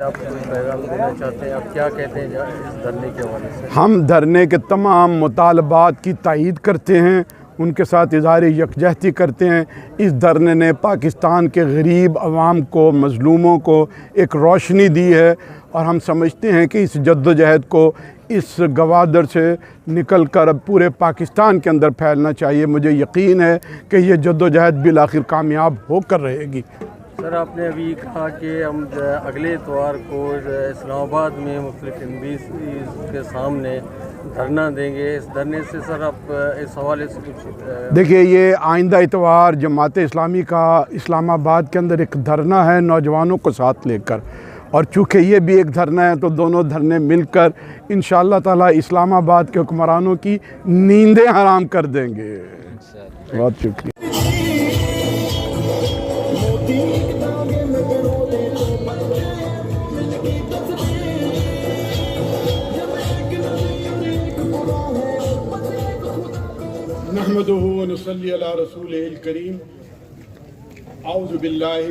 آپ کوئی پیغام دینا چاہتے ہیں؟ آپ کیا کہتے ہیں اس دھرنے کے حوالے سے؟ ہم دھرنے کے تمام مطالبات کی تائید کرتے ہیں، ان کے ساتھ اظہار یکجہتی کرتے ہیں۔ اس دھرنے نے پاکستان کے غریب عوام کو، مظلوموں کو ایک روشنی دی ہے، اور ہم سمجھتے ہیں کہ اس جد و جہد کو اس گوادر سے نکل کر اب پورے پاکستان کے اندر پھیلنا چاہیے۔ مجھے یقین ہے کہ یہ جد و جہد بالآخر کامیاب ہو کر رہے گی۔ سر، آپ نے ابھی کہا کہ ہم اگلے اتوار کو اسلام آباد میں مختلف ایمبیز کے سامنے دھرنا دیں گے۔ اس دھرنے سے سر آپ اس حوالے سے کچھ دیکھیے، یہ آئندہ اتوار جماعت اسلامی کا اسلام آباد کے اندر ایک دھرنا ہے نوجوانوں کو ساتھ لے کر، اور چونکہ یہ بھی ایک دھرنا ہے تو دونوں دھرنے مل کر انشاءاللہ تعالی اسلام آباد کے حکمرانوں کی نیندیں حرام کر دیں گے۔ بہت شکریہ۔ نحمده ونصلي على رسوله الكريم۔ اعوذ باللہ